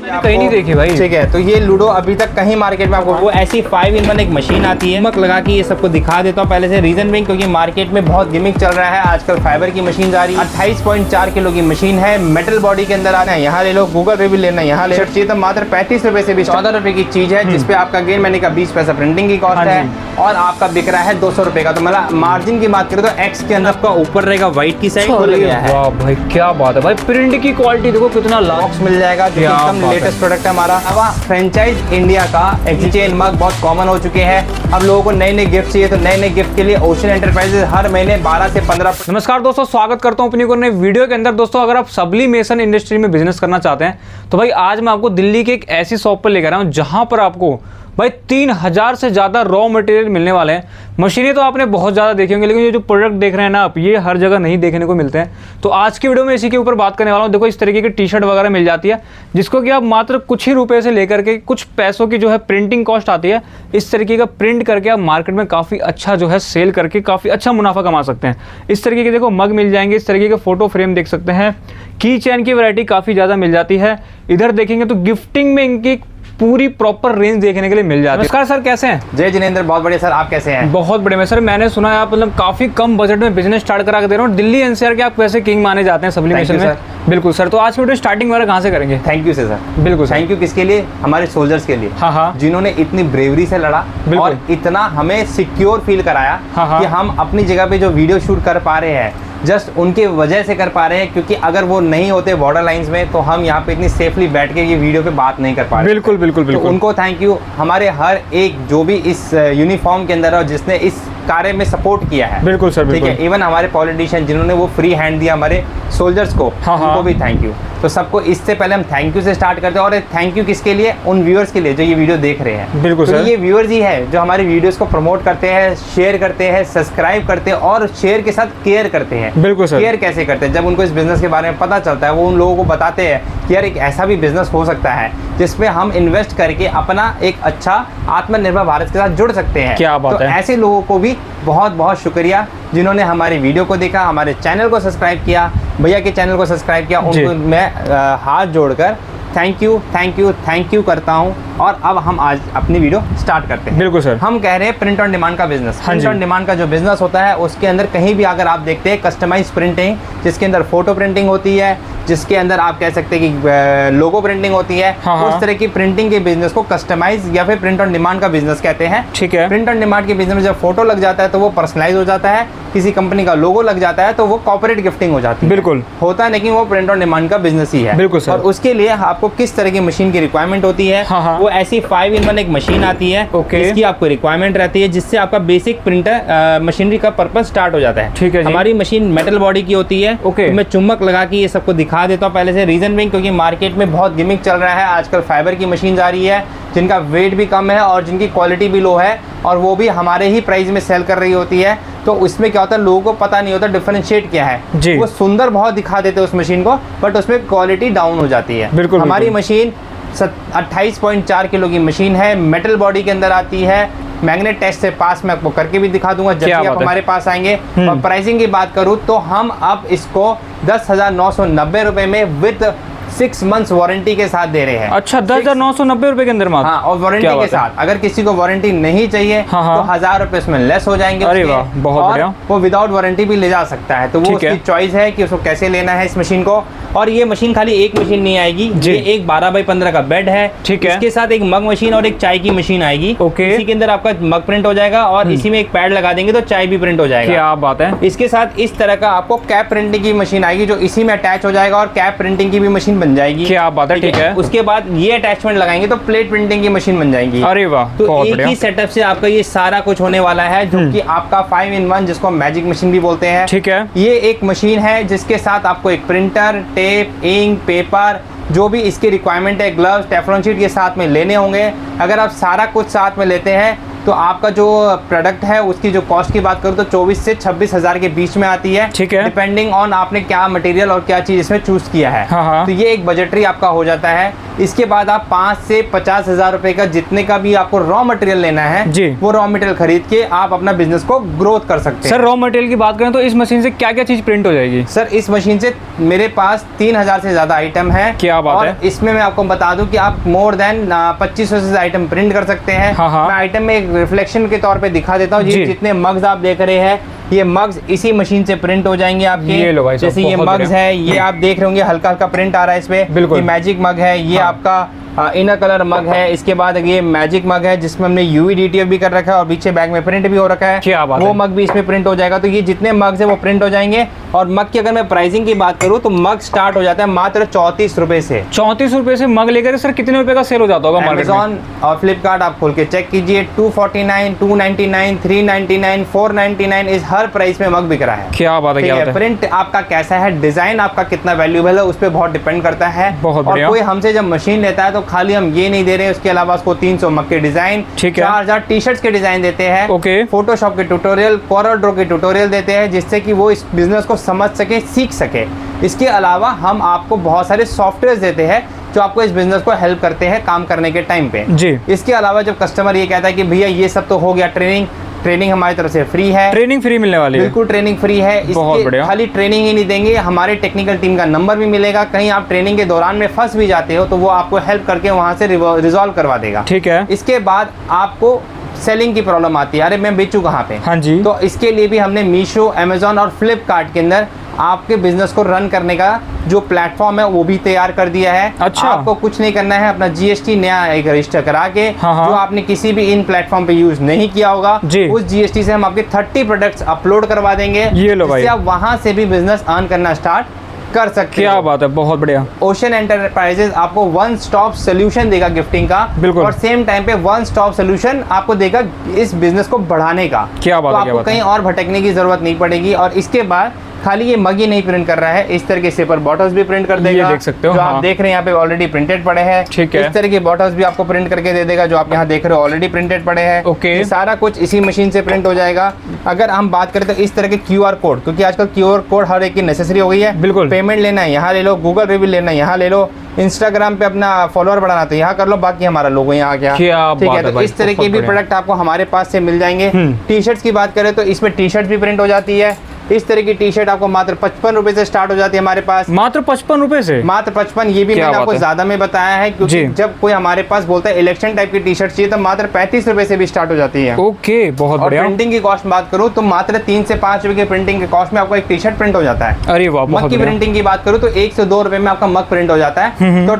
कहीं नहीं देखी भाई। ठीक है, तो ये लूडो अभी तक कहीं मार्केट में आपको वो ऐसी 5-in-1 एक मशीन आती है, मक लगा के ये सबको दिखा देता हूँ पहले से। रीजन भी क्योंकि मार्केट में बहुत गिमिक चल रहा है आजकल, फाइबर की मशीन आ रही है। 28.4 किलो की मशीन है, मेटल बॉडी के अंदर आना है, यहाँ ले लो, गूगल पे भी लेना है यहाँ ले चाहिए तो मात्र 35 रुपए से भी 14 रुपए की चीज है, जिसपे आपका गेन मैंने का 20 पैसा प्रिंटिंग की कॉस्ट है और आपका बिक रहा है 200 रुपए का। तो मतलब मार्जिन की बात करें तो एक्स के अंदर आपका ऊपर रहेगा, व्हाइट की साइड खुल गया है। वाह भाई क्या बात है भाई, प्रिंट की क्वालिटी देखो कितना बॉक्स मिल जाएगा, जो एकदम लेटेस्ट प्रोडक्ट है हमारा। अब फ्रेंचाइज इंडिया का एक्सचेंज मग बहुत कॉमन हो चुके हैं। अब लोगों को नए नए गिफ्ट चाहिए तो नए नए गिफ्ट के लिए ओशन एंटरप्राइजेज हर महीने 12 से 15। नमस्कार दोस्तों, स्वागत करता हूं अपनी को नए वीडियो के अंदर। दोस्तों अगर आप सब्लिमेशन इंडस्ट्री में बिजनेस करना चाहते हैं तो भाई आज मैं आपको दिल्ली के एक ऐसी शॉप पर लेकर आया हूं जहां पर आपको भाई 3000 से ज़्यादा रॉ मटेरियल मिलने वाले हैं। मशीनें तो आपने बहुत ज़्यादा देखी होंगी, लेकिन ये जो प्रोडक्ट देख रहे हैं ना आप, ये हर जगह नहीं देखने को मिलते हैं। तो आज की वीडियो में इसी के ऊपर बात करने वाला हूँ। देखो इस तरीके की टी शर्ट वगैरह मिल जाती है, जिसको कि आप मात्र कुछ ही रुपए से लेकर के कुछ पैसों की जो है प्रिंटिंग कॉस्ट आती है, इस तरीके का प्रिंट करके आप मार्केट में काफ़ी अच्छा जो है सेल करके काफ़ी अच्छा मुनाफा कमा सकते हैं। इस तरीके के देखो मग मिल जाएंगे, इस तरीके के फोटो फ्रेम देख सकते हैं, की चैन की वैरायटी काफ़ी ज़्यादा मिल जाती है। इधर देखेंगे तो गिफ्टिंग में इनकी पूरी प्रॉपर रेंज देखने के लिए मिल जाती है। नमस्कार सर, कैसे हैं? जय जिनेंद्र, बहुत बढ़िया सर, आप कैसे हैं? बहुत बढ़िया। सर मैंने सुना है आप मतलब काफी कम बजट में बिजनेस स्टार्ट करा के दे रहे हो, दिल्ली एनसीआर के आप वैसे किंग माने जाते हैं सब्लिमेशन में। बिल्कुल सर, तो आज की वीडियो स्टार्टिंग वगैरह कहाँ से करेंगे? Thank you sir. बिल्कुल, थैंक यू किसके लिए? हमारे सोल्जर्स के लिए। हाँ, जिन्होंने इतनी ब्रेवरी से लड़ा और इतना हमें सिक्योर फील कराया कि हम अपनी जगह पे जो वीडियो शूट कर पा रहे हैं जस्ट उनके वजह से कर पा रहे हैं, क्योंकि अगर वो नहीं होते बॉर्डर लाइंस में तो हम यहाँ पे इतनी सेफली बैठ के ये वीडियो पे बात नहीं कर पा रहे। बिल्कुल बिल्कुल बिल्कुल। तो उनको थैंक यू। हमारे हर एक जो भी इस यूनिफॉर्म के अंदर और जिसने इस कार्य में सपोर्ट किया है। बिल्कुल सर, ठीक है। इवन हमारे पॉलिटिशियन जिन्होंने वो फ्री हैंड दिया हमारे सोल्जर्स को, उनको भी थैंक यू। तो सबको इससे पहले हम थैंक यू से स्टार्ट करते हैं। और थैंक यू किसके लिए? उन व्यूअर्स के लिए जो ये वीडियो देख रहे हैं। बिल्कुल तो सर। ये व्यूअर्स ही है जो हमारी वीडियोस को प्रमोट करते हैं, शेयर करते हैं, सब्सक्राइब करते हैं और शेयर के साथ केयर करते हैं। बिल्कुल सर। केयर कैसे करते हैं? जब उनको इस बिजनेस के बारे में पता चलता है, वो उन लोगों को बताते हैं कि यार एक ऐसा भी बिजनेस हो सकता है जिसमें हम इन्वेस्ट करके अपना एक अच्छा आत्मनिर्भर भारत के साथ जुड़ सकते हैं। क्या बात है। ऐसे लोगों को भी बहुत बहुत शुक्रिया जिन्होंने हमारी वीडियो को देखा, हमारे चैनल को सब्सक्राइब किया, भैया के चैनल को सब्सक्राइब किया। उनको मैं हाथ जोड़कर thank you thank you thank you करता हूं। और अब हम आज अपनी वीडियो स्टार्ट करते हैं। बिल्कुल सर। हम कह रहे हैं प्रिंट ऑन डिमांड का बिजनेस। प्रिंट ऑन डिमांड का जो बिजनेस होता है उसके अंदर कहीं भी अगर आप देखते हैं कस्टमाइज प्रिंटिंग, जिसके अंदर फोटो प्रिंटिंग होती है, जिसके अंदर आप कह सकते हैं कि लोगो प्रिंटिंग होती है, उस तरह की प्रिंटिंग के बिजनेस को कस्टमाइज या फिर प्रिंट ऑन डिमांड का बिजनेस कहते हैं। ठीक है। प्रिंट ऑन डिमांड के बिजनेस में जब फोटो लग जाता है तो वो पर्सनलाइज हो जाता है, किसी कंपनी का लोगो लग जाता है तो वो कॉर्पोरेट गिफ्टिंग हो जाती है। बिल्कुल होता है, लेकिन वो प्रिंट ऑन डिमांड का बिजनेस ही है। बिल्कुल सर। और उसके लिए आपको किस तरह की मशीन की रिक्वायरमेंट होती है, वो ऐसी 5-in-1 एक मशीन आती है, इसकी आपको रिक्वायरमेंट रहती है, जिससे आपका बेसिक प्रिंटर मशीनरी का पर्पस स्टार्ट हो जाता है। ठीक है। हमारी मशीन मेटल बॉडी की होती है। तो मैं चुम्बक लगा के ये सबको दिखा देता हूँ पहले से। रीजन भी क्योंकि मार्केट में बहुत गिमिक चल रहा है आजकल, फाइबर की मशीन आ रही है जिनका वेट भी कम है और जिनकी क्वालिटी भी लो है, और वो भी हमारे ही प्राइस में सेल कर रही होती है। तो उसमें क्या होता है, लोगों को पता नहीं होता डिफरेंशिएट क्या है। वो सुंदर बहुत दिखा देते हैं उस मशीन को, बट उसमें क्वालिटी डाउन हो जाती है। बिल्कुल। हमारी मशीन 28.4 किलो की मशीन है, मेटल बॉडी के अंदर आती है। मैग्नेट टेस्ट से पास मैं आपको करके भी दिखा दूंगा जब भी आप हमारे पास आएंगे। और प्राइसिंग की बात करूं तो हम अब इसको 10,990 रुपए में विद 6 मंथ्स वारंटी के साथ दे रहे हैं। अच्छा, 10,990 रुपए के अंदर मात्र? हाँ, और वारंटी के साथ। अगर किसी को वारंटी नहीं चाहिए तो 1000 रुपए उसमें लेस हो जाएंगे। अरे वाह, बहुत बढ़िया। वो विदाउट वारंटी भी ले जा सकता है, तो वो उसकी चॉइस है कि उसको कैसे लेना है इस मशीन को। और ये मशीन खाली एक मशीन नहीं आएगी, ये एक 12x15 का बेड है। ठीक है। इसके साथ एक मग मशीन और एक चाय की मशीन आएगी। इसी के अंदर आपका मग प्रिंट हो जाएगा और इसी में एक पैड लगा देंगे तो चाय भी प्रिंट हो जाएगा। क्या बात है। इसके साथ इस तरह का आपको कैप प्रिंटिंग की मशीन आएगी जो इसी में अटैच हो जाएगा और कैप प्रिंटिंग की भी मशीन बन जाएगी। क्या बात है। ठीक है। उसके बाद ये अटैचमेंट लगाएंगे तो प्लेट प्रिंटिंग की मशीन बन जाएगी। अरे वाह, तो एक ही सेटअप से आपका ये सारा कुछ होने वाला है, जो कि आपका 5-in-1 जिसको मैजिक मशीन भी बोलते हैं। ठीक है। ये एक मशीन है जिसके साथ आपको एक प्रिंटर, टेप, इंक, पेपर, जो भी इसकी रिक्वायरमेंट है, ग्लव्स, टेफ्लॉन शीट के साथ में लेने होंगे। अगर आप सारा कुछ साथ में लेते हैं तो आपका जो प्रोडक्ट है उसकी जो कॉस्ट की बात करूँ तो 24 से 26 हज़ार के बीच में आती है। ठीक है। डिपेंडिंग ऑन आपने क्या मटेरियल और क्या चीज़ इसमें चूज किया है। हाँ। तो ये एक बजटरी आपका हो जाता है। इसके बाद आप 5 से 50 हज़ार रुपए का जितने का भी आपको रॉ मटेरियल लेना है जी, वो रॉ मटेरियल खरीद के आप अपना बिजनेस को ग्रोथ कर सकते हैं। सर रॉ मटेरियल की बात करें तो इस मशीन से क्या क्या चीज प्रिंट हो जाएगी? सर इस मशीन से मेरे पास 3000 से ज्यादा आइटम है। क्या बात और है। इसमें मैं आपको बता दूं कि आप मोर देन 2500 से आइटम प्रिंट कर सकते हैं। हाँ। मैं आइटम में एक रिफ्लेक्शन के तौर पे दिखा देता हूँ। ये जितने मग्स आप देख रहे हैं ये मग्स इसी मशीन से प्रिंट हो जाएंगे आपके। ये लो भाई साहब, जैसे ये बहुत मग्स है, ये आप देख रहे होंगे हल्का हल्का प्रिंट आ रहा है इस पे। बिल्कुल। ये मैजिक मग है, ये आपका इनर कलर मग है। इसके बाद ये मैजिक मग है जिसमें हमने यूवी डीटीएफ भी कर रखा है और पीछे बैग में प्रिंट भी हो रखा है। क्या बात वो है। मग भी इसमें प्रिंट हो जाएगा। तो ये जितने मग्स है वो प्रिंट हो जाएंगे। और मग की अगर मैं प्राइसिंग की बात करूँ तो मग स्टार्ट हो जाता है मात्र 34 रुपए से। 34 रुपए से मग लेकर सर कितने रुपए का सेल हो जाता होगा मार्केट में? अमेज़न और फ्लिपकार्ट आप खोल के चेक कीजिए, 249, 299, 399, 499 इस हर प्राइस में मग बिक रहा है। क्या बात है, क्या बात है। प्रिंट आपका कैसा है, डिजाइन आपका कितना वैल्यूएबल है, उस पर बहुत डिपेंड करता है। बहुत और बढ़िया। कोई हमसे जब मशीन लेता है तो खाली हम ये नहीं दे रहे हैं, उसके अलावा उसको 300 मग के डिजाइन, ठीक है। 4000 टी शर्ट्स के डिजाइन देते हैं। ओके। फोटोशॉप के ट्यूटोरियल, कोरल ड्रॉ के ट्यूटोरियल देते हैं जिससे कि वो इस बिजनेस को समझ सके, सीख सके। इसके अलावा हम आपको बहुत सारे सॉफ्टवेयर देते हैं जो आपको इस बिजनेस को हेल्प करते हैं काम करने के टाइम पे जी। इसके अलावा जब कस्टमर ये कहता है कि भैया ये सब तो हो गया, ट्रेनिंग हमारी तरफ से फ्री है। ट्रेनिंग फ्री मिलने वाली है? बिल्कुल ट्रेनिंग फ्री है। बहुत इसके बढ़िया। खाली ट्रेनिंग ही नहीं देंगे, हमारे टेक्निकल टीम का नंबर भी मिलेगा। कहीं आप ट्रेनिंग के दौरान में फंस भी जाते हो तो वो आपको हेल्प करके वहां से रिजॉल्व करवा देगा। ठीक है। इसके बाद आपको सेलिंग की प्रॉब्लम आती है, अरे मैं बेचूं कहाँ पे? हाँ जी। तो इसके लिए भी हमने मीशो, अमेज़न और फ्लिपकार्ट के अंदर आपके बिजनेस को रन करने का जो प्लेटफॉर्म है वो भी तैयार कर दिया है। अच्छा। आपको कुछ नहीं करना है, अपना जीएसटी नया एक रजिस्टर करा के हाँ। जो आपने किसी भी इन प्लेटफॉर्म पे यूज नहीं किया होगा जी। उस जीएसटी से हम आपके 30 प्रोडक्ट्स अपलोड करवा देंगे। ये लो भाई। जिससे आप वहां से भी बिजनेस अर्न करना स्टार्ट कर सकते क्या हो। बात है, बहुत बढ़िया। ओशन एंटरप्राइजेज आपको वन स्टॉप सोल्यूशन देगा गिफ्टिंग का। बिल्कुल। और सेम टाइम पे वन स्टॉप सोल्यूशन आपको देगा इस बिजनेस को बढ़ाने का। क्या बात तो है, क्या आपको बात है। कहीं और भटकने की जरूरत नहीं पड़ेगी। और इसके बाद खाली ये मग ही नहीं प्रिंट कर रहा है, इस तरह के सेपर बॉटल्स भी प्रिंट कर देगा। देख सकते हो, जो हाँ। आप देख रहे हैं यहाँ पे ऑलरेडी प्रिंटेड पड़े हैं। ठीक है। इस तरह के बॉटल्स भी आपको प्रिंट करके दे देगा जो आप यहाँ देख रहे हो ऑलरेडी प्रिंटेड पड़े हैं। ओके। ये सारा कुछ इसी मशीन से प्रिंट हो जाएगा। अगर हम बात करें तो इस तरह के QR कोड, क्योंकि आजकल QR कोड हर एक की नेसेसरी हो गई है। बिल्कुल। पेमेंट लेना है यहाँ ले लो, गूगल रिव्यू लेना है यहाँ ले लो, इंस्टाग्राम पे अपना फॉलोअर बढ़ाना तो यहाँ कर लो, बाकी हमारा लोगो यहाँ आ गया। क्या ठीक बात है। है तो भाई, इस तरह के बहुत भी बढ़िया। प्रोडक्ट आपको हमारे पास से मिल जाएंगे। टी शर्ट्स की बात करें तो इसमें टी शर्ट भी प्रिंट हो जाती है। इस तरह की टी शर्ट आपको मात्र 55 रुपए से स्टार्ट हो जाती है हमारे पास। मात्र 55 रुपए से? मात्र 55। ये भी क्या मैंने बात आपको है। ज्यादा में बताया है क्योंकि जी। जब कोई हमारे पास बोलता है इलेक्शन टाइप की टी शर्ट चाहिए तो मात्र 35 रुपए से भी स्टार्ट हो जाती है। ओके, बहुत और बढ़िया। प्रिंटिंग की कॉस्ट बात करूँ तो मात्र 3 से 5 रुपए की प्रिंटिंग के कॉस्ट में आपको एक टी शर्ट प्रिंट हो जाता है। अरे वाह, मग बहुत की बढ़िया। प्रिंटिंग की बात करूँ तो 1 से 2 रुपए में आपका मग प्रिंट हो जाता है। तो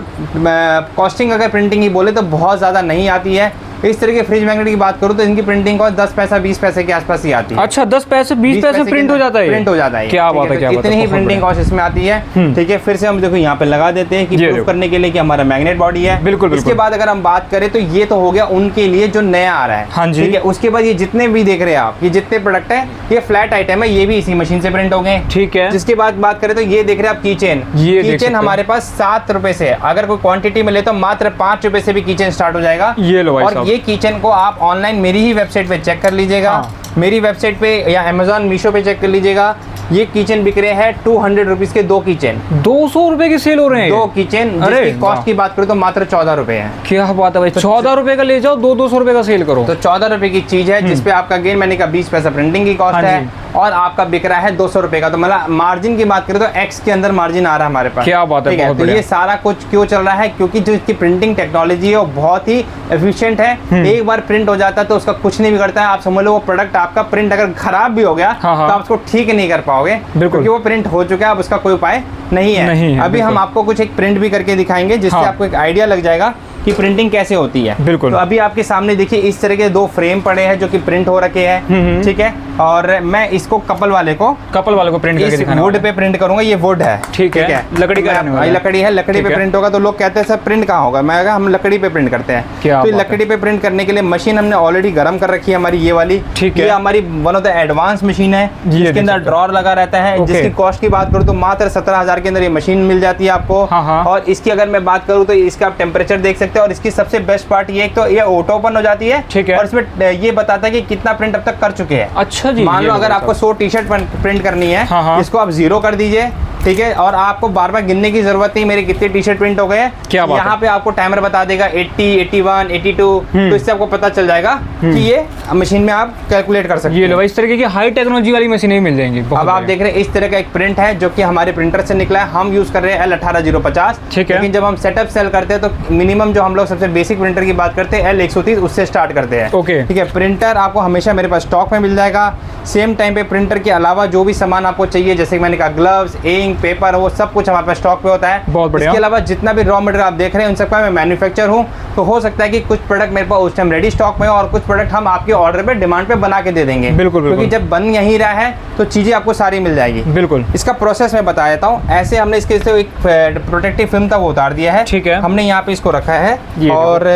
कॉस्टिंग अगर प्रिंटिंग की बोले तो बहुत ज्यादा नहीं आती है। इस तरह के फ्रिज मैग्नेट की बात करूँ तो इनकी प्रिंटिंग कॉस्ट 10 पैसा 20 पैसे के आसपास ही आती है। अच्छा, 10 पैसे 20 पैसे प्रिंट हो जाता है? प्रिंट हो जाता है। क्या बात है, क्या बात इतनी है, ही बहुत प्रिंटिंग बढ़िया। कॉस्ट इसमें आती है। ठीक है। फिर से हम देखो यहाँ पे लगा देते हैं कि ये प्रूफ देखो। करने के लिए कि हमारा मैग्नेट बॉडी है। बिल्कुल, इसके बिल्कुल। बाद अगर हम बात करें तो ये तो हो गया उनके लिए जो नया आ रहा है। हाँ जी। ठीक है। उसके बाद ये जितने भी देख रहे हैं आप, ये जितने प्रोडक्ट है ये फ्लैट आइटम है, ये भी इसी मशीन से प्रिंट हो गए। ठीक है। जिसके बाद बात करें तो ये देख रहे हैं आप कीचेन। ये देख सकते कीचेन हो। हमारे पास 7 रुपए से, अगर कोई क्वांटिटी में ले तो मात्र 5 रुपए से भी कीचेन स्टार्ट हो जाएगा। ये लो भाई और साहब। ये किचन को आप ऑनलाइन मेरी ही वेबसाइट पे चेक कर लीजिएगा। हाँ। मेरी वेबसाइट पे या अमेज़न मीशो पे चेक कर लीजिएगा। ये किचन बिक रहे हैं 200 रुपीज के 2 किचन। 200 रुपए की सेल हो रहे हैं? 2 किचन अरे जिसकी वाह। कॉस्ट की बात करूँ तो मात्र 14 रुपए है। क्या बात है भाई, 14 रुपए का ले जाओ, 200 रुपए का सेल करो। तो 14 रुपए की चीज है जिसपे आपका गेन मैंने कहा 20 पैसा प्रिंटिंग की कॉस्ट हाँ है जी। और आपका बिक रहा है 200 रुपए का। तो मतलब मार्जिन की बात करें तो एक्स के अंदर मार्जिन आ रहा है हमारे पास। क्या बात है, ठीक बहुत तो बढ़िया। ये सारा कुछ क्यों चल रहा है? क्योंकि जो इसकी प्रिंटिंग टेक्नोलॉजी है वो बहुत ही एफिशिएंट है। एक बार प्रिंट हो जाता है तो उसका कुछ नहीं बिगड़ता है। आप समझ लो वो प्रोडक्ट आपका प्रिंट अगर खराब भी हो गया हाँ। तो आप उसको ठीक नहीं कर पाओगे क्योंकि वो प्रिंट हो चुका है, अब उसका कोई उपाय नहीं है। अभी हम बिल्कुल। आपको कुछ एक प्रिंट भी करके दिखाएंगे जिससे हाँ। आपको एक आइडिया लग जाएगा कि प्रिंटिंग कैसे होती है। बिल्कुल। तो अभी आपके सामने देखिए इस तरह के 2 फ्रेम पड़े हैं जो कि प्रिंट हो रखे हैं। ठीक है। और मैं इसको कपल वाले को प्रिंट करके दिखाना वुड पे प्रिंट करूंगा। ये वुड है, ठीक है, लकड़ी का लकड़ी है, लकड़ी पे प्रिंट होगा। तो लोग कहते हैं सर प्रिंट कहाँ होगा, मैं हम लकड़ी पे प्रिंट करते हैं। तो लकड़ी पे प्रिंट करने के लिए मशीन हमने ऑलरेडी गर्म कर रखी है हमारी, ये वाली, ठीक है। ये हमारी one of the advance machine है, जिसके अंदर ड्रॉर लगा रहता है, जिसकी कॉस्ट की बात करूँ तो मात्र 17,000 के अंदर ये मशीन मिल जाती है आपको। और इसकी अगर मैं बात करूँ तो इसका आप टेम्परेचर देख सकते हैं, और इसकी सबसे बेस्ट पार्ट ये तो ये ऑटो ओपन हो जाती है, ठीक है। और इसमें ये बताता है कि कितना प्रिंट अब तक कर चुके हैं। अच्छा जी, मान लो अगर आपको 100 टी शर्ट प्रिंट करनी है, इसको आप 0 कर दीजिए, ठीक है, और आपको बार बार गिनने की जरूरत नहीं मेरे कितने टी शर्ट प्रिंट हो गए। यहाँ पे आपको टाइमर बता देगा 80, 81, 82, तो इससे आपको पता चल जाएगा कि ये मशीन में आप कैलकुलेट कर सकते हैं। ये लो, इस तरीके की हाई टेक्नोलॉजी वाली मशीनें मिल जाएंगी। अब आप देख रहे हैं इस तरह का एक प्रिंट है जो कि हमारे प्रिंटर से निकला है, हम यूज कर रहे हैं L18050, ठीक है। लेकिन जब हम सेटअप सेल करते हैं तो मिनिमम जो हम लोग सबसे बेसिक प्रिंटर की बात करते हैं L130 उससे स्टार्ट करते हैं। ओके, ठीक है। प्रिंटर आपको हमेशा मेरे पास स्टॉक में मिल जाएगा। सेम टाइम पे प्रिंटर के अलावा जो भी सामान आपको चाहिए, जैसे मैंने कहा ग्लव्स, इंक, पेपर, वो सब कुछ हमारे पास स्टॉक पे होता है। बहुत बढ़िया। इसके अलावा जितना भी रॉ मटेरियल आप देख रहे हैं उन सबका मैं मैन्युफैक्चर हूँ, तो हो सकता है कि कुछ प्रोडक्ट मेरे पास उस टाइम रेडी स्टॉक में हो और कुछ प्रोडक्ट हम आपके ऑर्डर पे डिमांड पे बना के दे देंगे। बिल्कुल, क्योंकि जब बन यहीं रहा है तो चीजें आपको सारी मिल जाएगी। बिल्कुल। इसका प्रोसेस मैं बता देता हूँ। ऐसे हमने इसके से एक प्रोटेक्टिव फिल्म था वो उतार दिया है, ठीक है। हमने यहाँ पे इसको रखा है, और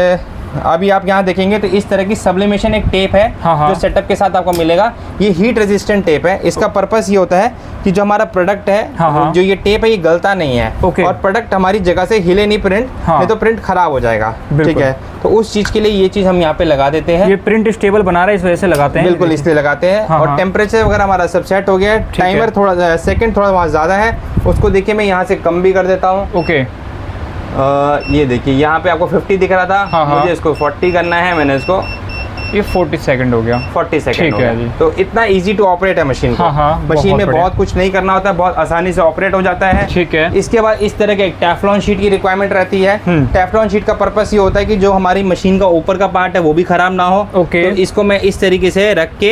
अभी आप यहाँ देखेंगे तो इस तरह की सब्लिमेशन एक टेप है, जो सेटअप के साथ आपको मिलेगा। ये हीट रेजिस्टेंट टेप है। इसका पर्पस ये होता है कि जो हमारा प्रोडक्ट है, जो ये टेप है ये गलता नहीं है, और प्रोडक्ट हमारी जगह से हिले नहीं प्रिंट, नहीं तो प्रिंट खराब हो जाएगा। ठीक है, तो उस चीज के लिए ये चीज हम यहाँ पे लगा देते हैं। ये प्रिंट स्टेबल बना रहा है, इस वजह से लगाते हैं। बिल्कुल, इसलिए लगाते हैं। और टेम्परेचर वगैरह हमारा सब सेट हो गया है। टाइमर थोड़ा सेकंड थोड़ा वहाँ ज्यादा है, उसको देखिए मैं यहाँ से कम भी कर देता हूँ। ओके, ये देखिए यहाँ पे आपको 50 दिख रहा था, मुझे इसको 40 करना है, मैंने इसको ये 40 सेकंड हो गया, 40 सेकंड ठीक हो है गया। तो इतना इजी टू ऑपरेट है मशीन को। मशीन में बहुत कुछ नहीं करना होता है, बहुत आसानी से ऑपरेट हो जाता है। ठीक है। इसके बाद इस तरह के एक टेफ्लॉन शीट की रिक्वायरमेंट रहती है। टेफ्लॉन शीट का पर्पस ये होता है कि जो हमारी मशीन का ऊपर का पार्ट है वो भी खराब ना हो। ओके। तो इसको मैं इस तरीके से रख के,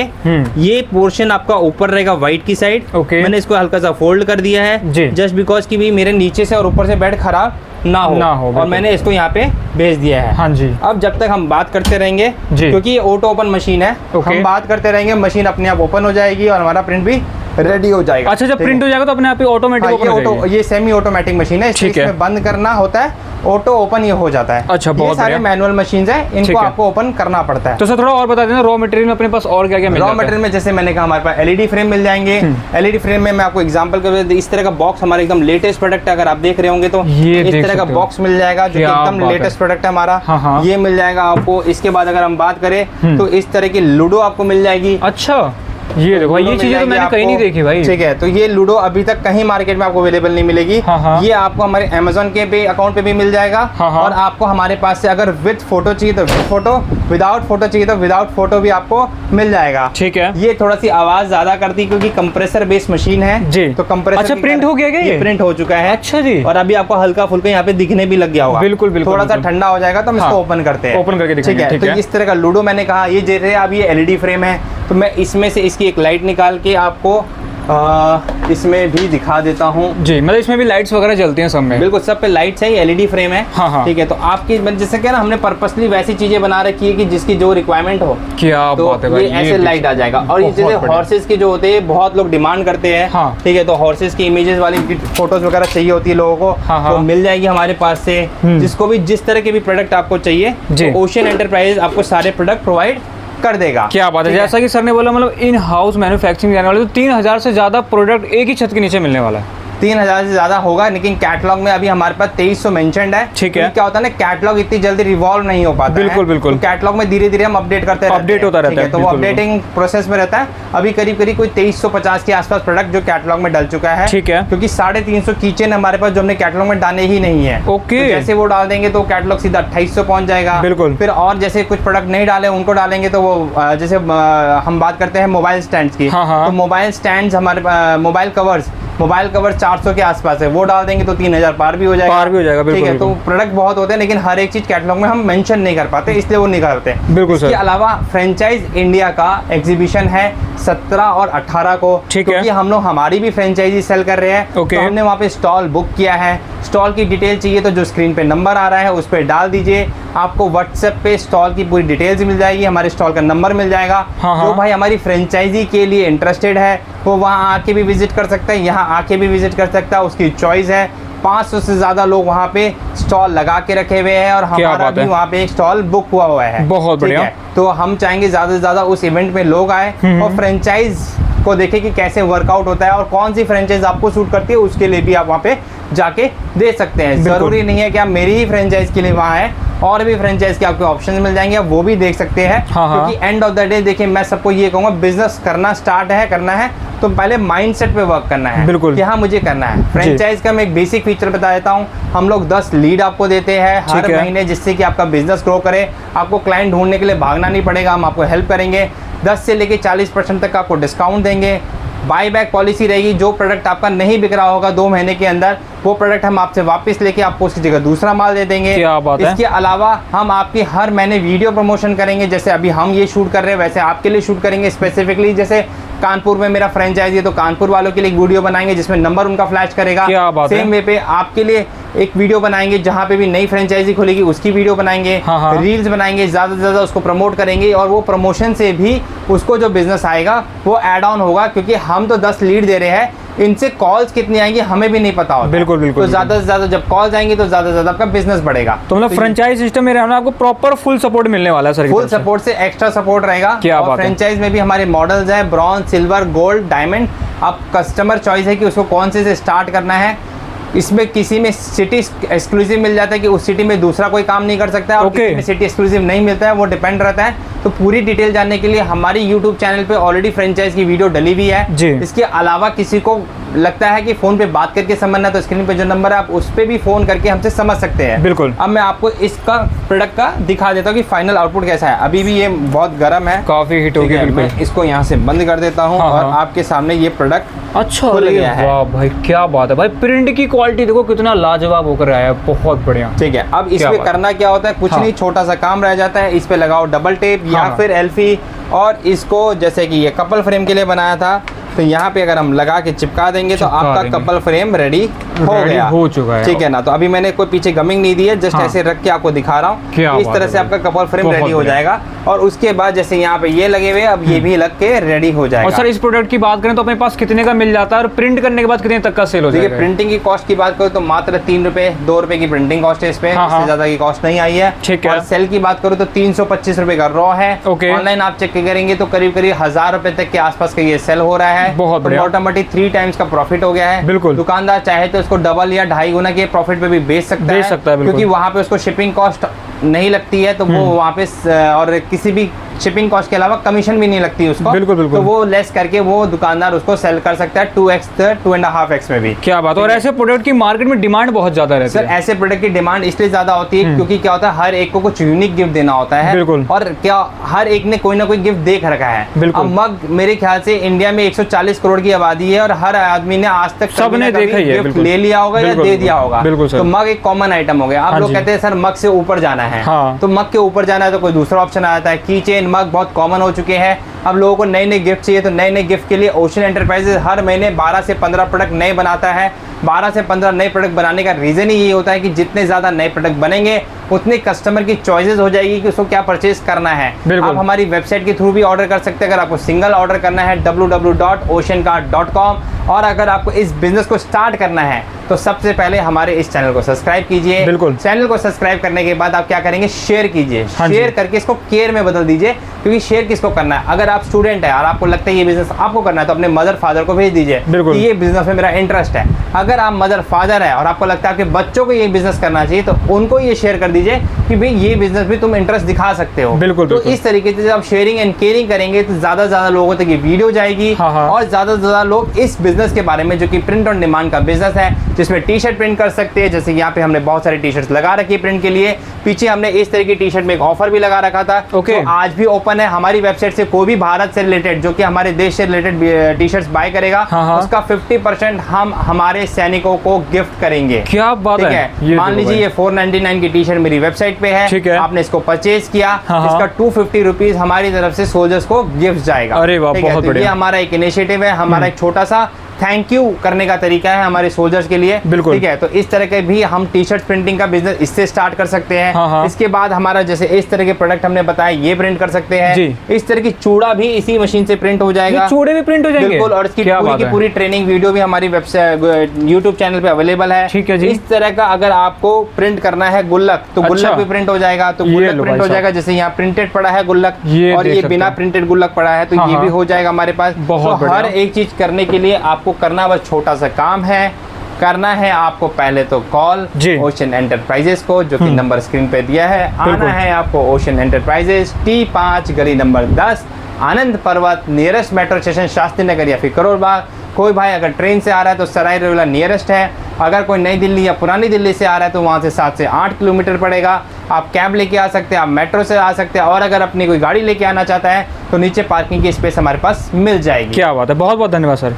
ये पोर्शन आपका ऊपर रहेगा व्हाइट की साइड, मैंने इसको हल्का सा फोल्ड कर दिया है, जस्ट बिकॉज की भी मेरे नीचे से और ऊपर से बेड खराब ना हो, और मैंने इसको यहाँ पे भेज दिया है। हाँ जी। अब जब तक हम बात करते रहेंगे, क्योंकि ये ऑटो ओपन मशीन है, हम बात करते रहेंगे, मशीन अपने आप ओपन हो जाएगी और हमारा प्रिंट भी रेडी हो जाएगा। अच्छा, जब प्रिंट हो जाएगा तो अपने आप ही ऑटोमेटिक ओपन हो जाएगी। ये सेमी ऑटोमेटिक मशीन है, इसमें बंद करना होता है, ऑटो ओपन ये हो जाता है। अच्छा, बहुत सारे मैनुअल मशीन है, इनको आपको ओपन करना पड़ता है। तो सर थोड़ा और बता देना, रॉ मटेरियल में अपने पास और क्या क्या मिल जाता है? रॉ मटेरियल में जैसे मैंने कहा हमारे पास एलईडी फ्रेम मिल जाएंगे। एलईडी फ्रेम में मैं आपको एग्जांपल कर, इस तरह का बॉक्स हमारा एकदम लेटेस्ट प्रोडक्ट है, अगर आप देख रहे होंगे तो इस तरह का बॉक्स मिल जाएगा, जो एकदम लेटेस्ट प्रोडक्ट है हमारा। ये मिल जाएगा आपको। इसके बाद अगर हम बात करें तो इस तरह की लूडो आपको मिल जाएगी। अच्छा, ये देखो भाई, ये चीजें तो मैंने कहीं नहीं देखी भाई। ठीक है, तो ये लूडो अभी तक कहीं मार्केट में आपको अवेलेबल नहीं मिलेगी। ये आपको हमारे अमेज़न के पे अकाउंट पे भी मिल जाएगा। और आपको हमारे पास से अगर विद फोटो चाहिए तो विद फोटो, विदाउट फोटो चाहिए तो विदाउट फोटो भी आपको मिल जाएगा। ठीक है। ये थोड़ा सी आवाज ज्यादा करती क्योंकि कंप्रेसर बेस्ड मशीन है जी, तो कंप्रेसर। अच्छा, प्रिंट हो गया क्या? ये प्रिंट हो चुका है। अच्छा जी। और अभी आपको हल्का फुल्का यहाँ पे दिखने भी लग गया होगा। बिल्कुल, थोड़ा सा ठंडा हो जाएगा तो हम इसको ओपन करते हैं, ओपन करके दिखाएंगे। ठीक है। तो इस तरह का लूडो मैंने कहा, ये जैसे अब ये एलईडी फ्रेम है, तो मैं इसमें से इसकी एक लाइट निकाल के आपको इसमें भी दिखा देता हूँ जी। मतलब इसमें भी लाइट्स वगैरह चलती हैं सब में? बिल्कुल, सब पे लाइट्स है, एलईडी फ्रेम है। ठीक है। तो आपकी जैसे क्या ना, हमने पर्पसली वैसी चीजें बना रखी है कि जिसकी जो रिक्वायरमेंट हो। क्या बात है भाई, ये ऐसे लाइट आ जाएगा। और ये जैसे हॉर्सेस के जो होते हैं, बहुत लोग डिमांड करते हैं। ठीक है, तो हॉर्सेस की इमेजेस वाली फोटोज वगैरह चाहिए होती है लोगों को, तो मिल जाएगी हमारे पास से। जिसको भी जिस तरह के भी प्रोडक्ट आपको चाहिए, तो ओशियन एंटरप्राइजेस आपको सारे प्रोडक्ट प्रोवाइड कर देगा। क्या बात है, जैसा कि सर ने बोला, मतलब इन हाउस मैन्युफैक्चरिंग जाने वाले, तो 3000 से ज्यादा प्रोडक्ट एक ही छत के नीचे मिलने वाला है। 3000 से ज्यादा होगा, लेकिन कैटलॉग में अभी हमारे पास 2300 मेंशन्ड है। ठीक है। क्या होता है ना, कैटलॉग इतनी जल्दी रिवॉल्व नहीं हो पाता। बिल्कुल बिल्कुल। तो कैटलॉग में धीरे धीरे हम अपडेट करते रहते हैं, अपडेट होता रहता है, तो वो अपडेटिंग प्रोसेस में रहता है। अभी करीब करीब कोई 2350 के आसपास प्रोडक्ट जो कैटलॉग में डल चुका है। ठीक है। क्योंकि 350 किचन हमारे पास जो हमने कैटलॉग में डाले ही नहीं है। ओके। जैसे वो डाल देंगे तो कैटलॉग सीधा 2800 पहुंच जाएगा। बिल्कुल। फिर और जैसे कुछ प्रोडक्ट नहीं डाले उनको डालेंगे तो वो जैसे हम बात करते हैं मोबाइल स्टैंड की, तो मोबाइल स्टैंड हमारे मोबाइल कवर 400 के आसपास है, वो डाल देंगे तो 3000 पार भी हो जाएगा। ठीक है। तो प्रोडक्ट बहुत होते हैं, लेकिन हर एक चीज कैटलॉग में हम मेंशन नहीं कर पाते, इसलिए वो नहीं करते। बिल्कुल सर। इसके अलावा फ्रेंचाइज इंडिया का एग्जीबिशन है 17 और 18 को। ठीक है। क्योंकि हम लोग हमारी भी फ्रेंचाइजी सेल कर रहे हैं, तो हमने वहाँ पे स्टॉल बुक किया है। स्टॉल की डिटेल चाहिए तो जो स्क्रीन पे नंबर आ रहा है उस पर डाल दीजिए, आपको व्हाट्सएप पे स्टॉल की पूरी डिटेल्स मिल जाएगी, हमारे स्टॉल का नंबर मिल जाएगा। हाँ। जो भाई हमारी फ्रेंचाइजी के लिए इंटरेस्टेड है वो वहाँ आके भी विजिट कर सकता है, यहाँ आके भी विजिट कर सकता है, उसकी चॉइस है। 500 से ज़्यादा लोग वहाँ पे स्टॉल लगा के रखे हुए हैं और हमारा भी वहाँ पे एक स्टॉल बुक हुआ है। बहुत बढ़िया। तो हम चाहेंगे ज़्यादा से ज़्यादा उस इवेंट में लोग आए और फ्रेंचाइज को देखें कि कैसे वर्कआउट होता है और कौन सी फ्रेंचाइज आपको सूट करती है, उसके लिए भी आप वहाँ पे जाके दे सकते हैं। ज़रूरी नहीं है कि आप मेरी ही फ्रेंचाइज के लिए वहाँ आए, और भी फ्रेंचाइज के आपको ऑप्शंस मिल जाएंगे, आप वो भी देख सकते हैं। क्योंकि एंड ऑफ द डे देखिए मैं सबको ये कहूँगा, बिजनेस करना करना है तो पहले माइंडसेट पे वर्क करना है। बिल्कुल। कि हाँ मुझे करना है। फ्रेंचाइज का मैं एक बेसिक फीचर बता देता हूँ, हम लोग 10 लीड आपको देते हैं हर महीने, जिससे कि आपका बिजनेस ग्रो करे, आपको क्लाइंट ढूंढने के लिए भागना नहीं पड़ेगा, हम आपको हेल्प करेंगे। 10 से लेके 40% तक आपको डिस्काउंट देंगे। बाई बैक पॉलिसी रहेगी, जो प्रोडक्ट आपका नहीं बिक रहा होगा 2 महीने के अंदर, वो प्रोडक्ट हम आपसे वापस लेके आपको उसकी जगह दूसरा माल दे देंगे। क्या बात है। इसके अलावा हम आपकी हर महीने वीडियो प्रमोशन करेंगे, जैसे अभी हम ये शूट कर रहे हैं वैसे आपके लिए शूट करेंगे स्पेसिफिकली। जैसे कानपुर में मेरा फ्रेंचाइजी है तो कानपुर वालों के लिए एक वीडियो बनाएंगे जिसमें नंबर उनका फ्लैश करेगा। सेम वे पे आपके लिए एक वीडियो बनाएंगे, जहाँ पे भी नई फ्रेंचाइजी खुलेगी उसकी वीडियो बनाएंगे। रील्स बनाएंगे, ज़्यादा से ज़्यादा उसको प्रमोट करेंगे, और वो प्रमोशन से भी उसको जो बिजनेस आएगा वो ऐड ऑन होगा। क्योंकि हम तो 10 लीड दे रहे हैं, इनसे कॉल्स कितनी आएंगी हमें भी नहीं पता होता। बिल्कुल बिल्कुल। तो ज़्यादा से ज़्यादा जब कॉल्स आएंगी तो ज़्यादा से ज़्यादा आपका बिजनेस बढ़ेगा। तो मतलब फ्रेंचाइज सिस्टम में रहना आपको प्रॉपर फुल सपोर्ट मिलने वाला है सर। फुल सपोर्ट से एक्स्ट्रा सपोर्ट रहेगा। क्या बात है। फ्रेंचाइज में भी हमारे मॉडल्स हैं, ब्रॉन्ज, सिल्वर, गोल्ड, डायमंड। अब कस्टमर चॉइस है कि उसको कौन से स्टार्ट करना है। इसमें किसी में सिटी एक्सक्लूसिव मिल जाता है कि उस सिटी में दूसरा कोई काम नहीं कर सकता है, और किसी में सिटी एक्सक्लूसिव नहीं मिलता है, वो डिपेंड रहता है। तो पूरी डिटेल जानने के लिए हमारी यूट्यूब चैनल पे ऑलरेडी फ्रेंचाइज की वीडियो डली हुई है जी। इसके अलावा किसी को लगता है कि फोन पे बात करके समझना, तो स्क्रीन पे जो नंबर है आप उस पे भी फोन करके हमसे समझ सकते हैं। बिल्कुल। अब मैं आपको इसका प्रोडक्ट का दिखा देता हूँ कि फाइनल आउटपुट कैसा है। अभी भी ये बहुत गर्म है, काफी हिट हो गया। मैं इसको यहाँ से बंद कर देता हूँ और आपके सामने ये प्रोडक्ट अच्छा खुल गया है। वाह भाई क्या बात है भाई, प्रिंट की क्वालिटी देखो कितना लाजवाब होकर आया है, बहुत बढ़िया। ठीक है, अब इस पे करना क्या होता है, कुछ नहीं, छोटा सा काम रह जाता है। इस पे लगाओ डबल टेप या फिर एल्फी, और इसको जैसे कि ये कपल फ्रेम के लिए बनाया था, तो यहाँ पे अगर हम लगा के चिपका देंगे तो आपका कपल फ्रेम रेडी हो चुका है। ठीक है ना। तो अभी मैंने कोई पीछे गमिंग नहीं दी है, जस्ट ऐसे रख के आपको दिखा रहा हूँ। इस तरह से आपका कपल फ्रेम रेडी हो जाएगा, और उसके बाद जैसे यहाँ पे ये लगे हुए, अब ये भी लग के रेडी हो जाएगा। और सर इस प्रोडक्ट की बात करें तो अपने पास कितने का मिल जाता है, और प्रिंट करने के बाद कितने तक का सेल हो जाएगा? प्रिंटिंग की कॉस्ट की बात करो तो मात्र 3 रुपए 2 रुपए की प्रिंटिंग कॉस्ट है इस पे, इससे ज्यादा की कॉस्ट नहीं आई है। और सेल की बात करो तो 325 रुपए का रॉ है। ऑनलाइन आप चेक करेंगे तो करीब 1000 रुपए तक के आसपास का ये सेल हो रहा है। मोटामोटी 3 टाइम्स का प्रॉफिट हो गया है। बिल्कुल। दुकानदार चाहे तो इसको डबल या 2.5 गुना के प्रॉफिट पे भी बेच सकता है, क्योंकि वहाँ पे उसको शिपिंग कॉस्ट नहीं लगती है, तो वो वहाँ पे और किसी भी शिपिंग कॉस्ट के अलावा कमीशन भी नहीं लगती उसको। बिल्कुल बिल्कुल। तो वो लेस करके वो दुकानदार उसको सेल कर सकता है 2x 2.5x में भी। क्या बात है। और ऐसे प्रोडक्ट की मार्केट में डिमांड बहुत ज्यादा रहती है। सर ऐसे प्रोडक्ट की डिमांड इसलिए ज्यादा होती है क्योंकि क्या होता है, हर एक को कुछ यूनिक गिफ्ट देना होता है। बिल्कुल। और क्या हर एक ने कोई ना कोई गिफ्ट देख रखा है। अब मग मेरे ख्याल से इंडिया में 140 करोड़ की आबादी है, और हर आदमी ने आज तक सबने देखा ही है, गिफ्ट ले लिया होगा या दे दिया होगा। तो मग एक कॉमन आइटम हो गया। आप लोग कहते हैं सर मग से ऊपर जाना है, तो मग के ऊपर जाना है तो कोई दूसरा ऑप्शन आ जाता है। की चेन, मग बहुत कॉमन हो चुके हैं। अब लोगों को नए नए गिफ्ट चाहिए, तो नए नए गिफ्ट के लिए ओशन एंटरप्राइजेज हर महीने 12 से 15 प्रोडक्ट नए बनाता है। 12 से 15 नए प्रोडक्ट बनाने का रीज़न ही ये होता है कि जितने ज़्यादा नए प्रोडक्ट बनेंगे उतने कस्टमर की चॉइसेस हो जाएगी कि उसको क्या परचेज करना है। आप हमारी वेबसाइट के थ्रू भी ऑर्डर कर सकते हैं। अगर आपको सिंगल ऑर्डर करना है www.oceancart.com, और अगर आपको इस बिजनेस को स्टार्ट करना है तो सबसे पहले हमारे इस चैनल को सब्सक्राइब कीजिए। बिल्कुल। चैनल को सब्सक्राइब करने के बाद आप क्या करेंगे, शेयर कीजिए। शेयर करके इसको केयर में बदल दीजिए, क्योंकि शेयर किसको करना है, अगर आप स्टूडेंट है और आपको लगता है ये बिजनेस आपको करना है तो अपने मदर फादर को भेज दीजिए कि ये बिजनेस में मेरा इंटरेस्ट है। अगर आप मदर फादर है और आपको लगता है आपके बच्चों को ये बिजनेस करना चाहिए तो उनको ये शेयर कर दीजिए कि भाई ये बिजनेस भी तुम इंटरेस्ट दिखा सकते हो। बिल्कुल। तो इस तरीके से जब शेयरिंग एंड केयरिंग करेंगे तो ज्यादा से ज्यादा लोगों तक ये वीडियो जाएगी, और ज्यादा से ज्यादा लोग इस बिजनेस के बारे में, जो कि प्रिंट ऑन डिमांड का बिजनेस है, जिसमें टी शर्ट प्रिंट कर सकते हैं। जैसे यहाँ पे हमने बहुत सारी टी शर्ट लगा रखी है प्रिंट के लिए। पीछे हमने इस तरह की टी शर्ट में एक ऑफर भी लगा रखा था, तो आज भी ओपन है। हमारी वेबसाइट से कोई भी भारत से रिलेटेड, जो कि हमारे देश से रिलेटेड टी शर्ट्स बाय करेगा, उसका 50% हम हमारे सैनिकों को गिफ्ट करेंगे। क्या बात है। मान लीजिए ये 499 की टी शर्ट मेरी वेबसाइट पे है, आपने इसको परचेज किया, इसका 250 रुपीज हमारी तरफ से सोल्जर्स को गिफ्ट जाएगा। अरे वाह, बहुत बढ़िया। ये हमारा एक इनिशिएटिव है, हमारा एक छोटा सा थैंक यू करने का तरीका है हमारे सोल्जर्स के लिए। बिल्कुल। ठीक है, तो इस तरह के भी हम टी शर्ट प्रिंटिंग का बिजनेस इससे स्टार्ट कर सकते हैं। हाँ। इसके बाद हमारा जैसे इस तरह के प्रोडक्ट हमने बताया, ये प्रिंट कर सकते हैं जी। इस तरह की चूड़ा भी इसी मशीन से प्रिंट हो जाएगा। चूड़े भी प्रिंट हो जाएंगे? बिल्कुल, और इसकी क्या पूरी बात की है? पूरी ट्रेनिंग वीडियो भी हमारी वेबसाइट यूट्यूब चैनल पे अवेलेबल है। ठीक है जी। इस तरह का अगर आपको प्रिंट करना है गुल्लक, तो अच्छा। गुल्लक भी प्रिंट हो जाएगा। तो ये गुल्लक लो प्रिंट भाई हो जाएगा, जैसे यहाँ प्रिंटेड पड़ा है गुल्लक ये और देख ये सकते बिना हैं। प्रिंटेड गुल्लक पड़ा है, तो हाँ, ये भी हाँ। हो जाएगा हमारे पास। बहुत तो हर बढ़िया। एक चीज करने के लिए आपको करना बस छोटा सा काम है। करना है आपको पहले तो कॉल जी। ओशन एंटरप्राइजेस को, जो कि नंबर स्क्रीन पे दिया है। बिल्कुल। आना है आपको ओशन एंटरप्राइजेस, T5 गली नंबर 10, आनंद पर्वत, nearest metro station Shastri Nagar या फिर करोल बाग। कोई भाई अगर ट्रेन से आ रहा है तो सराय रोहिल्ला नियरेस्ट है। अगर कोई नई दिल्ली या पुरानी दिल्ली से आ रहा है तो वहाँ से 7 से 8 किलोमीटर पड़ेगा। आप कैब लेके आ सकते हैं, आप मेट्रो से आ सकते हैं, और अगर अपनी कोई गाड़ी लेके आना चाहता है तो नीचे पार्किंग की स्पेस हमारे पास मिल जाएगी। क्या बात है, बहुत बहुत धन्यवाद सर।